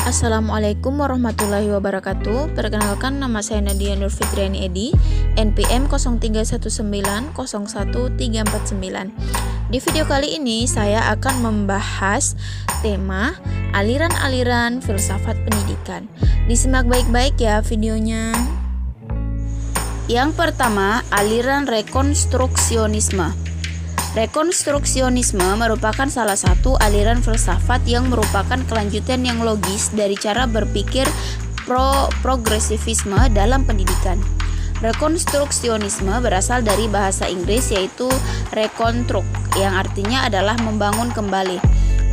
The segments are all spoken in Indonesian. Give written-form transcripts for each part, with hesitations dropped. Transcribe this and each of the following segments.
Assalamualaikum warahmatullahi wabarakatuh. Perkenalkan, nama saya Nadia Nurfitriani Edi, NPM 0319011349. Di video kali ini saya akan membahas tema aliran-aliran filsafat pendidikan. Disimak baik-baik ya videonya. Yang pertama, aliran rekonstruksionisme. Rekonstruksionisme merupakan salah satu aliran filsafat yang merupakan kelanjutan yang logis dari cara berpikir progresivisme dalam pendidikan. Rekonstruksionisme berasal dari bahasa Inggris yaitu reconstruct, yang artinya adalah membangun kembali.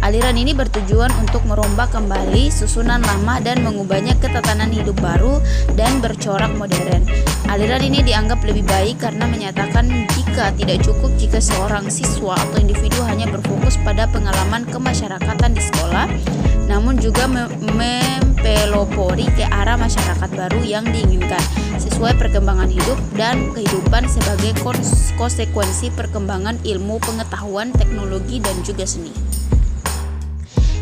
Aliran ini bertujuan untuk merombak kembali susunan lama dan mengubahnya ke tatanan hidup baru dan bercorak modern. Aliran ini dianggap lebih baik karena menyatakan jika tidak cukup jika seorang siswa atau individu hanya berfokus pada pengalaman kemasyarakatan di sekolah, namun juga mempelopori ke arah masyarakat baru yang diinginkan sesuai perkembangan hidup dan kehidupan sebagai konsekuensi perkembangan ilmu, pengetahuan, teknologi, dan juga seni.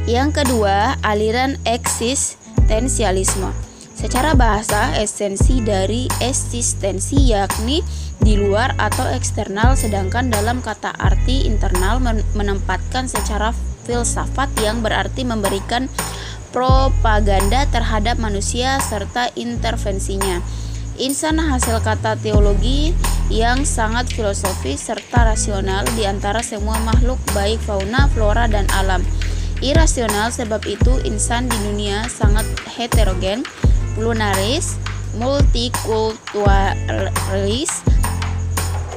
Yang kedua, aliran eksistensialisme. Secara bahasa, esensi dari eksistensi yakni di luar atau eksternal, sedangkan dalam kata arti internal menempatkan secara filsafat yang berarti memberikan propaganda terhadap manusia serta intervensinya. Insan hasil kata teologi yang sangat filosofis serta rasional di antara semua makhluk baik fauna, flora, dan alam. Irasional, sebab itu insan di dunia sangat heterogen, pluralis, multikulturalis,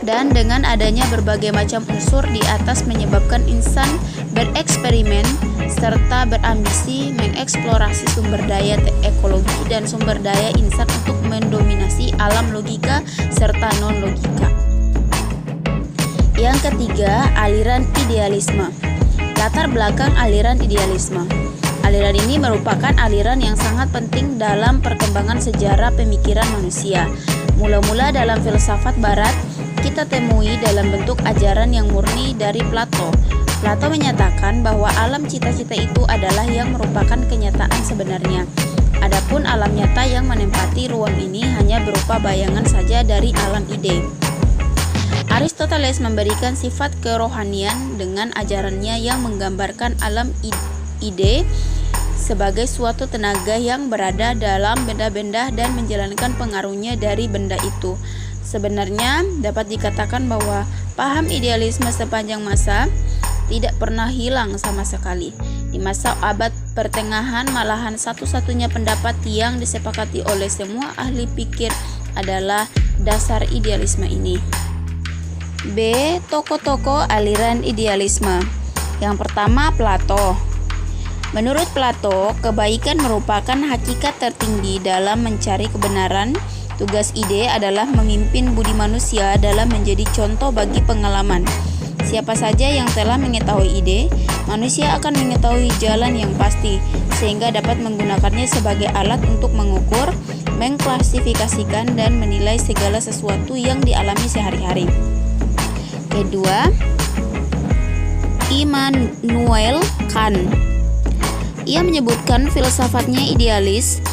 dan dengan adanya berbagai macam unsur di atas menyebabkan insan bereksperimen serta berambisi mengeksplorasi sumber daya ekologi dan sumber daya insan untuk mendominasi alam logika serta non-logika. Yang ketiga, aliran idealisme. Latar belakang aliran idealisme. Aliran ini merupakan aliran yang sangat penting dalam perkembangan sejarah pemikiran manusia. Mula-mula dalam filsafat barat, kita temui dalam bentuk ajaran yang murni dari Plato. Plato menyatakan bahwa alam cita-cita itu adalah yang merupakan kenyataan sebenarnya. Adapun alam nyata yang menempati ruang ini hanya berupa bayangan saja dari alam ide. Aristoteles memberikan sifat kerohanian dengan ajarannya yang menggambarkan alam ide sebagai suatu tenaga yang berada dalam benda-benda dan menjalankan pengaruhnya dari benda itu. Sebenarnya dapat dikatakan bahwa paham idealisme sepanjang masa tidak pernah hilang sama sekali. Di masa abad pertengahan malahan satu-satunya pendapat yang disepakati oleh semua ahli pikir adalah dasar idealisme ini. B. Tokoh-tokoh aliran idealisme. Yang pertama, Plato. Menurut Plato, kebaikan merupakan hakikat tertinggi dalam mencari kebenaran. Tugas ide adalah memimpin budi manusia dalam menjadi contoh bagi pengalaman. Siapa saja yang telah mengetahui ide, manusia akan mengetahui jalan yang pasti, sehingga dapat menggunakannya sebagai alat untuk mengukur, mengklasifikasikan, dan menilai segala sesuatu yang dialami sehari-hari. Kedua, Immanuel Kant. Ia menyebutkan filsafatnya idealis,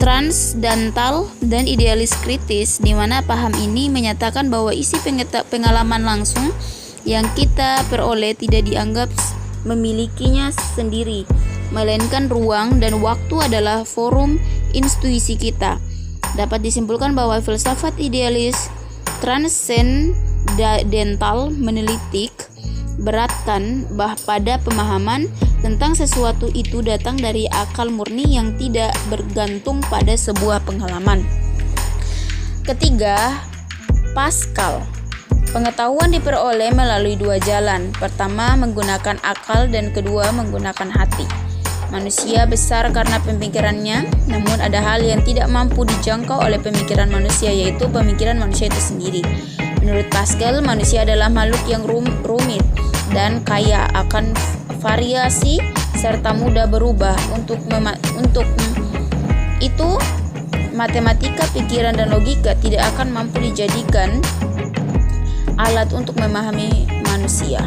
transdental, dan idealis kritis, di mana paham ini menyatakan bahwa isi pengalaman langsung yang kita peroleh tidak dianggap memilikinya sendiri, melainkan ruang dan waktu adalah forum intuisi kita. Dapat disimpulkan bahwa filsafat idealis transcendental menelitik beratkan pada pemahaman tentang sesuatu itu datang dari akal murni yang tidak bergantung pada sebuah pengalaman. Ketiga, Pascal. Pengetahuan diperoleh melalui dua jalan. Pertama, menggunakan akal, dan kedua, menggunakan hati. Manusia besar karena pemikirannya, namun ada hal yang tidak mampu dijangkau oleh pemikiran manusia, yaitu pemikiran manusia itu sendiri. Menurut Pascal, manusia adalah makhluk yang rumit dan kaya akan variasi serta mudah berubah. Untuk itu, matematika, pikiran, dan logika tidak akan mampu dijadikan alat untuk memahami manusia.